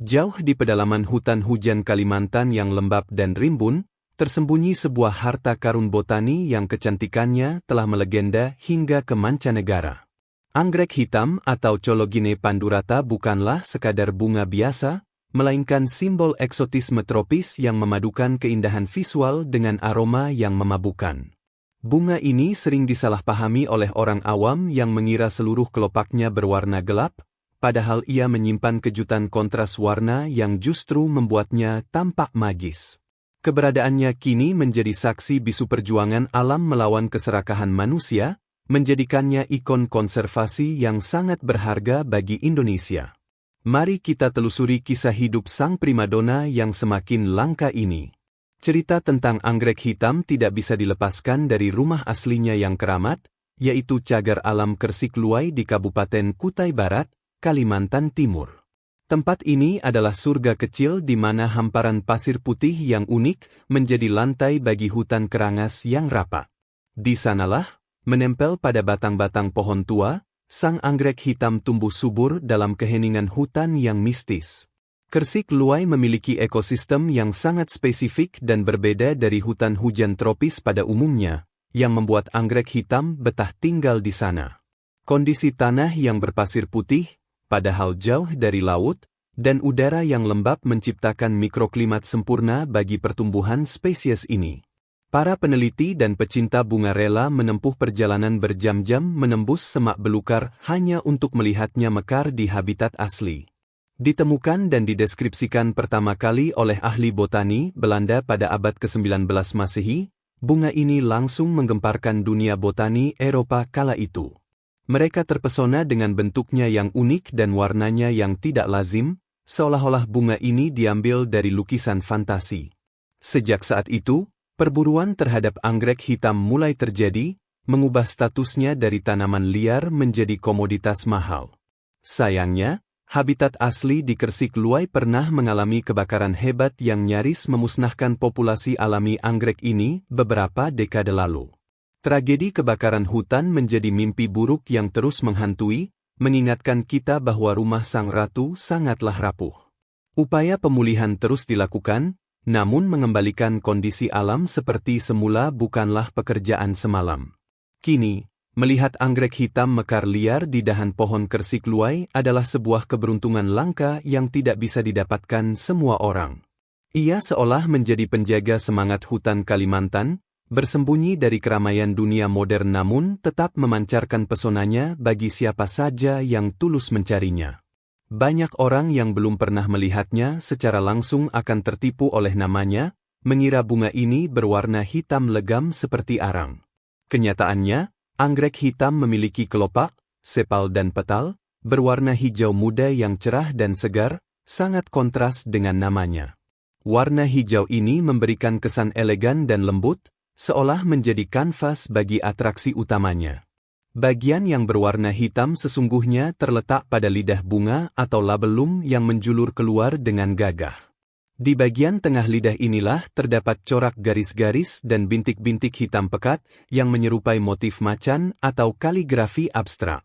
Jauh di pedalaman hutan hujan Kalimantan yang lembab dan rimbun, tersembunyi sebuah harta karun botani yang kecantikannya telah melegenda hingga ke mancanegara. Anggrek hitam atau Cologyne pandurata bukanlah sekadar bunga biasa, melainkan simbol eksotisme tropis yang memadukan keindahan visual dengan aroma yang memabukkan. Bunga ini sering disalahpahami oleh orang awam yang mengira seluruh kelopaknya berwarna gelap, padahal ia menyimpan kejutan kontras warna yang justru membuatnya tampak magis. Keberadaannya kini menjadi saksi bisu perjuangan alam melawan keserakahan manusia, menjadikannya ikon konservasi yang sangat berharga bagi Indonesia. Mari kita telusuri kisah hidup sang primadona yang semakin langka ini. Cerita tentang anggrek hitam tidak bisa dilepaskan dari rumah aslinya yang keramat, yaitu Cagar Alam Kersikluwai di Kabupaten Kutai Barat, Kalimantan Timur. Tempat ini adalah surga kecil di mana hamparan pasir putih yang unik menjadi lantai bagi hutan kerangas yang rapat. Di sanalah, menempel pada batang-batang pohon tua, sang anggrek hitam tumbuh subur dalam keheningan hutan yang mistis. Kersikluwai memiliki ekosistem yang sangat spesifik dan berbeda dari hutan hujan tropis pada umumnya, yang membuat anggrek hitam betah tinggal di sana. Kondisi tanah yang berpasir putih, padahal jauh dari laut, dan udara yang lembab menciptakan mikroklimat sempurna bagi pertumbuhan spesies ini. Para peneliti dan pecinta bunga rela menempuh perjalanan berjam-jam menembus semak belukar hanya untuk melihatnya mekar di habitat asli. Ditemukan dan dideskripsikan pertama kali oleh ahli botani Belanda pada abad ke-19 Masehi, bunga ini langsung menggemparkan dunia botani Eropa kala itu. Mereka terpesona dengan bentuknya yang unik dan warnanya yang tidak lazim, seolah-olah bunga ini diambil dari lukisan fantasi. Sejak saat itu, perburuan terhadap anggrek hitam mulai terjadi, mengubah statusnya dari tanaman liar menjadi komoditas mahal. Sayangnya, habitat asli di Kersikluwai pernah mengalami kebakaran hebat yang nyaris memusnahkan populasi alami anggrek ini beberapa dekade lalu. Tragedi kebakaran hutan menjadi mimpi buruk yang terus menghantui, mengingatkan kita bahwa rumah sang ratu sangatlah rapuh. Upaya pemulihan terus dilakukan, namun mengembalikan kondisi alam seperti semula bukanlah pekerjaan semalam. Kini, melihat anggrek hitam mekar liar di dahan pohon Kersikluwai adalah sebuah keberuntungan langka yang tidak bisa didapatkan semua orang. Ia seolah menjadi penjaga semangat hutan Kalimantan, bersembunyi dari keramaian dunia modern namun tetap memancarkan pesonanya bagi siapa saja yang tulus mencarinya. Banyak orang yang belum pernah melihatnya secara langsung akan tertipu oleh namanya, mengira bunga ini berwarna hitam legam seperti arang. Kenyataannya, anggrek hitam memiliki kelopak, sepal dan petal, berwarna hijau muda yang cerah dan segar, sangat kontras dengan namanya. Warna hijau ini memberikan kesan elegan dan lembut, seolah menjadi kanvas bagi atraksi utamanya. Bagian yang berwarna hitam sesungguhnya terletak pada lidah bunga atau labellum yang menjulur keluar dengan gagah. Di bagian tengah lidah inilah terdapat corak garis-garis dan bintik-bintik hitam pekat yang menyerupai motif macan atau kaligrafi abstrak.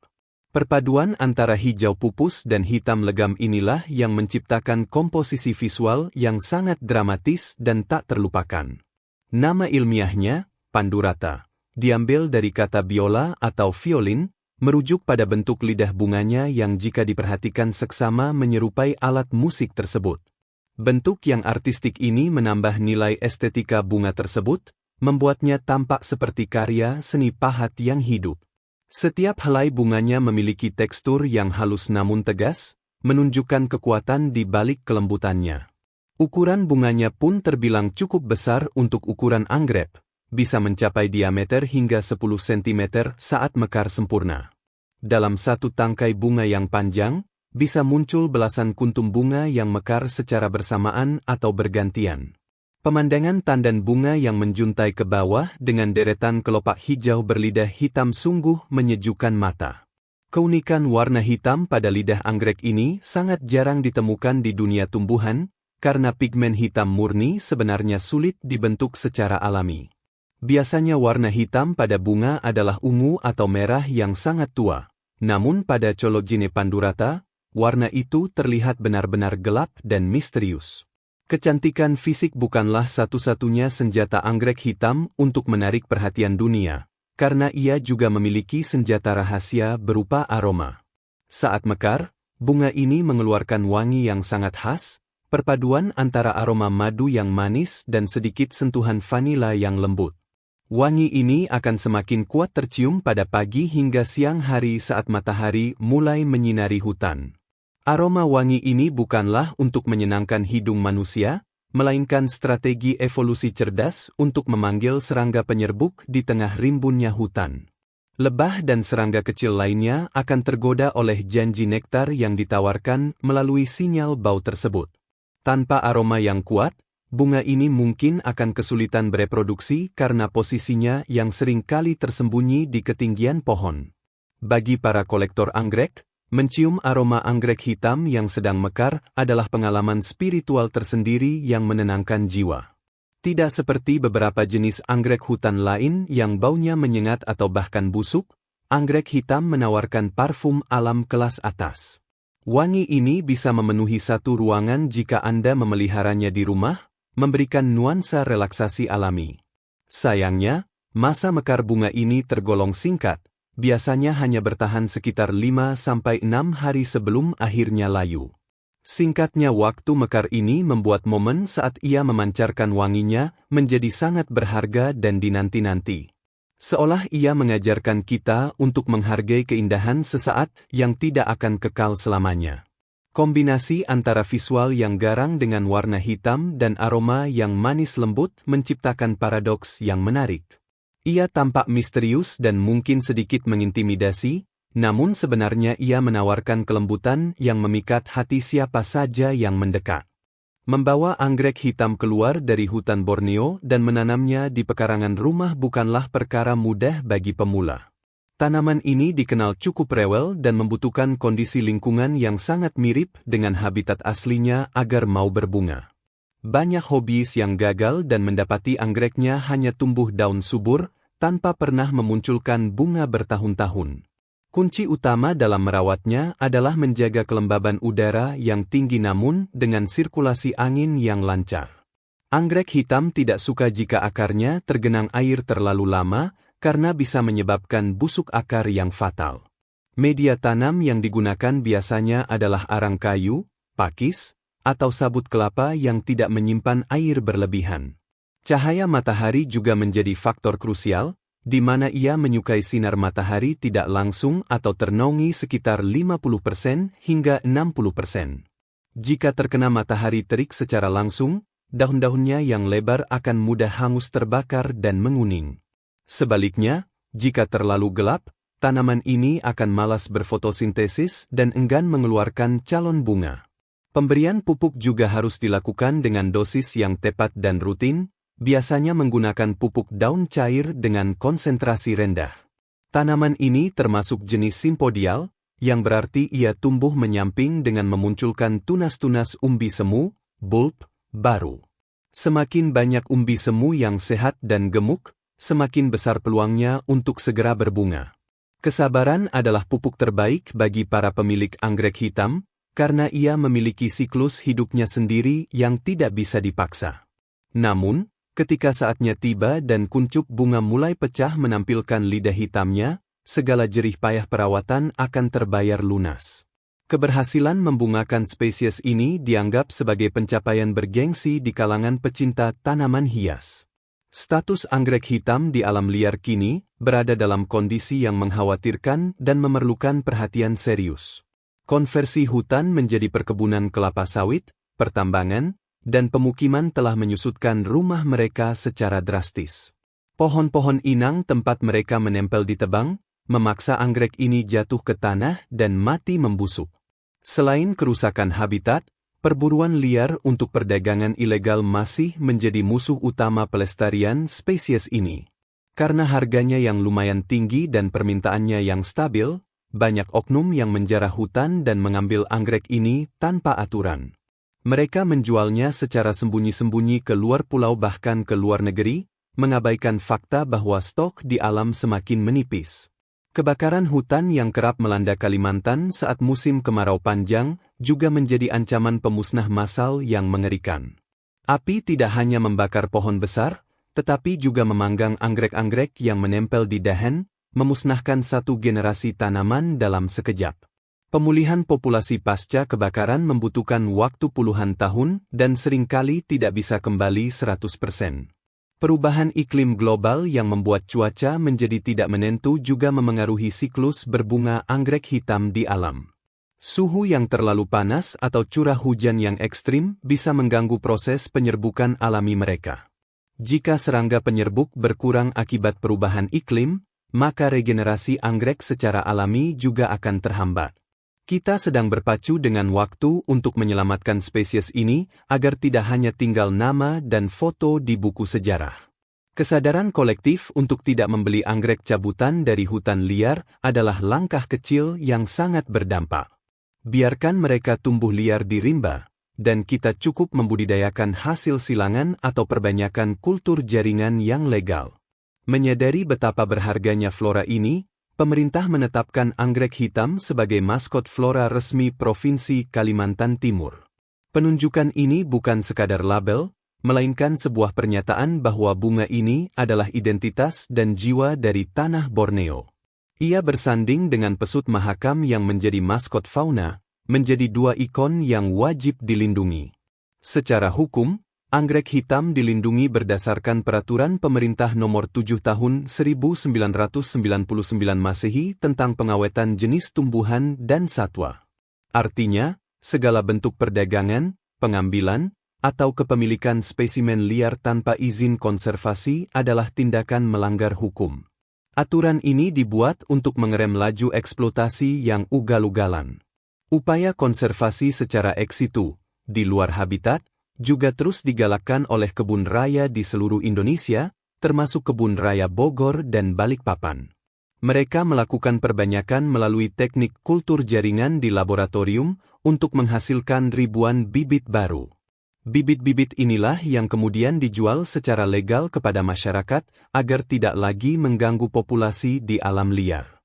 Perpaduan antara hijau pupus dan hitam legam inilah yang menciptakan komposisi visual yang sangat dramatis dan tak terlupakan. Nama ilmiahnya, pandurata, diambil dari kata biola atau violin, merujuk pada bentuk lidah bunganya yang jika diperhatikan seksama menyerupai alat musik tersebut. Bentuk yang artistik ini menambah nilai estetika bunga tersebut, membuatnya tampak seperti karya seni pahat yang hidup. Setiap helai bunganya memiliki tekstur yang halus namun tegas, menunjukkan kekuatan di balik kelembutannya. Ukuran bunganya pun terbilang cukup besar untuk ukuran anggrek, bisa mencapai diameter hingga 10 cm saat mekar sempurna. Dalam satu tangkai bunga yang panjang, bisa muncul belasan kuntum bunga yang mekar secara bersamaan atau bergantian. Pemandangan tandan bunga yang menjuntai ke bawah dengan deretan kelopak hijau berlidah hitam sungguh menyejukkan mata. Keunikan warna hitam pada lidah anggrek ini sangat jarang ditemukan di dunia tumbuhan, karena pigmen hitam murni sebenarnya sulit dibentuk secara alami. Biasanya warna hitam pada bunga adalah ungu atau merah yang sangat tua, namun pada Cologyne pandurata, warna itu terlihat benar-benar gelap dan misterius. Kecantikan fisik bukanlah satu-satunya senjata anggrek hitam untuk menarik perhatian dunia, karena ia juga memiliki senjata rahasia berupa aroma. Saat mekar, bunga ini mengeluarkan wangi yang sangat khas, perpaduan antara aroma madu yang manis dan sedikit sentuhan vanila yang lembut. Wangi ini akan semakin kuat tercium pada pagi hingga siang hari saat matahari mulai menyinari hutan. Aroma wangi ini bukanlah untuk menyenangkan hidung manusia, melainkan strategi evolusi cerdas untuk memanggil serangga penyerbuk di tengah rimbunnya hutan. Lebah dan serangga kecil lainnya akan tergoda oleh janji nektar yang ditawarkan melalui sinyal bau tersebut. Tanpa aroma yang kuat, bunga ini mungkin akan kesulitan bereproduksi karena posisinya yang sering kali tersembunyi di ketinggian pohon. Bagi para kolektor anggrek, mencium aroma anggrek hitam yang sedang mekar adalah pengalaman spiritual tersendiri yang menenangkan jiwa. Tidak seperti beberapa jenis anggrek hutan lain yang baunya menyengat atau bahkan busuk, anggrek hitam menawarkan parfum alam kelas atas. Wangi ini bisa memenuhi satu ruangan jika Anda memeliharanya di rumah, memberikan nuansa relaksasi alami. Sayangnya, masa mekar bunga ini tergolong singkat, biasanya hanya bertahan sekitar 5-6 hari sebelum akhirnya layu. Singkatnya waktu mekar ini membuat momen saat ia memancarkan wanginya menjadi sangat berharga dan dinanti-nanti. Seolah ia mengajarkan kita untuk menghargai keindahan sesaat yang tidak akan kekal selamanya. Kombinasi antara visual yang garang dengan warna hitam dan aroma yang manis lembut menciptakan paradoks yang menarik. Ia tampak misterius dan mungkin sedikit mengintimidasi, namun sebenarnya ia menawarkan kelembutan yang memikat hati siapa saja yang mendekat. Membawa anggrek hitam keluar dari hutan Borneo dan menanamnya di pekarangan rumah bukanlah perkara mudah bagi pemula. Tanaman ini dikenal cukup rewel dan membutuhkan kondisi lingkungan yang sangat mirip dengan habitat aslinya agar mau berbunga. Banyak hobis yang gagal dan mendapati anggreknya hanya tumbuh daun subur, tanpa pernah memunculkan bunga bertahun-tahun. Kunci utama dalam merawatnya adalah menjaga kelembaban udara yang tinggi namun dengan sirkulasi angin yang lancar. Anggrek hitam tidak suka jika akarnya tergenang air terlalu lama, karena bisa menyebabkan busuk akar yang fatal. Media tanam yang digunakan biasanya adalah arang kayu, pakis, atau sabut kelapa yang tidak menyimpan air berlebihan. Cahaya matahari juga menjadi faktor krusial, di mana ia menyukai sinar matahari tidak langsung atau ternaungi sekitar 50% hingga 60%. Jika terkena matahari terik secara langsung, daun-daunnya yang lebar akan mudah hangus terbakar dan menguning. Sebaliknya, jika terlalu gelap, tanaman ini akan malas berfotosintesis dan enggan mengeluarkan calon bunga. Pemberian pupuk juga harus dilakukan dengan dosis yang tepat dan rutin, biasanya menggunakan pupuk daun cair dengan konsentrasi rendah. Tanaman ini termasuk jenis simpodial, yang berarti ia tumbuh menyamping dengan memunculkan tunas-tunas umbi semu, bulb, baru. Semakin banyak umbi semu yang sehat dan gemuk, semakin besar peluangnya untuk segera berbunga. Kesabaran adalah pupuk terbaik bagi para pemilik anggrek hitam, karena ia memiliki siklus hidupnya sendiri yang tidak bisa dipaksa. Namun, ketika saatnya tiba dan kuncup bunga mulai pecah menampilkan lidah hitamnya, segala jerih payah perawatan akan terbayar lunas. Keberhasilan membungakan spesies ini dianggap sebagai pencapaian bergengsi di kalangan pecinta tanaman hias. Status anggrek hitam di alam liar kini berada dalam kondisi yang mengkhawatirkan dan memerlukan perhatian serius. Konversi hutan menjadi perkebunan kelapa sawit, pertambangan, dan pemukiman telah menyusutkan rumah mereka secara drastis. Pohon-pohon inang tempat mereka menempel ditebang, memaksa anggrek ini jatuh ke tanah dan mati membusuk. Selain kerusakan habitat, perburuan liar untuk perdagangan ilegal masih menjadi musuh utama pelestarian spesies ini. Karena harganya yang lumayan tinggi dan permintaannya yang stabil, banyak oknum yang menjarah hutan dan mengambil anggrek ini tanpa aturan. Mereka menjualnya secara sembunyi-sembunyi ke luar pulau bahkan ke luar negeri, mengabaikan fakta bahwa stok di alam semakin menipis. Kebakaran hutan yang kerap melanda Kalimantan saat musim kemarau panjang juga menjadi ancaman pemusnah massal yang mengerikan. Api tidak hanya membakar pohon besar, tetapi juga memanggang anggrek-anggrek yang menempel di dahan, memusnahkan satu generasi tanaman dalam sekejap. Pemulihan populasi pasca kebakaran membutuhkan waktu puluhan tahun dan seringkali tidak bisa kembali 100%. Perubahan iklim global yang membuat cuaca menjadi tidak menentu juga memengaruhi siklus berbunga anggrek hitam di alam. Suhu yang terlalu panas atau curah hujan yang ekstrim bisa mengganggu proses penyerbukan alami mereka. Jika serangga penyerbuk berkurang akibat perubahan iklim, maka regenerasi anggrek secara alami juga akan terhambat. Kita sedang berpacu dengan waktu untuk menyelamatkan spesies ini agar tidak hanya tinggal nama dan foto di buku sejarah. Kesadaran kolektif untuk tidak membeli anggrek cabutan dari hutan liar adalah langkah kecil yang sangat berdampak. Biarkan mereka tumbuh liar di rimba, dan kita cukup membudidayakan hasil silangan atau perbanyakan kultur jaringan yang legal. Menyadari betapa berharganya flora ini, pemerintah menetapkan anggrek hitam sebagai maskot flora resmi Provinsi Kalimantan Timur. Penunjukan ini bukan sekadar label, melainkan sebuah pernyataan bahwa bunga ini adalah identitas dan jiwa dari tanah Borneo. Ia bersanding dengan pesut mahakam yang menjadi maskot fauna, menjadi dua ikon yang wajib dilindungi. Secara hukum, anggrek hitam dilindungi berdasarkan Peraturan Pemerintah Nomor 7 Tahun 1999 Masehi tentang pengawetan jenis tumbuhan dan satwa. Artinya, segala bentuk perdagangan, pengambilan, atau kepemilikan spesimen liar tanpa izin konservasi adalah tindakan melanggar hukum. Aturan ini dibuat untuk mengerem laju eksploitasi yang ugal-ugalan. Upaya konservasi secara ex situ, di luar habitat, juga terus digalakkan oleh kebun raya di seluruh Indonesia, termasuk kebun raya Bogor dan Balikpapan. Mereka melakukan perbanyakan melalui teknik kultur jaringan di laboratorium untuk menghasilkan ribuan bibit baru. Bibit-bibit inilah yang kemudian dijual secara legal kepada masyarakat agar tidak lagi mengganggu populasi di alam liar.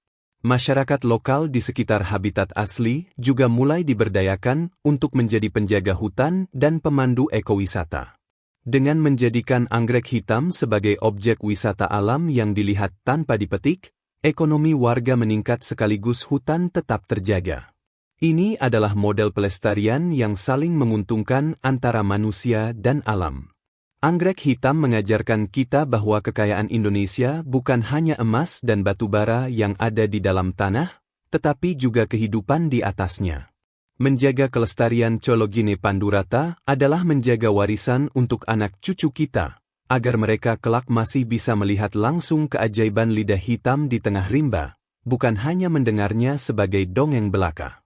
Masyarakat lokal di sekitar habitat asli juga mulai diberdayakan untuk menjadi penjaga hutan dan pemandu ekowisata. Dengan menjadikan anggrek hitam sebagai objek wisata alam yang dilihat tanpa dipetik, ekonomi warga meningkat sekaligus hutan tetap terjaga. Ini adalah model pelestarian yang saling menguntungkan antara manusia dan alam. Anggrek hitam mengajarkan kita bahwa kekayaan Indonesia bukan hanya emas dan batu bara yang ada di dalam tanah, tetapi juga kehidupan di atasnya. Menjaga kelestarian Cologine Pandurata adalah menjaga warisan untuk anak cucu kita, agar mereka kelak masih bisa melihat langsung keajaiban lidah hitam di tengah rimba, bukan hanya mendengarnya sebagai dongeng belaka.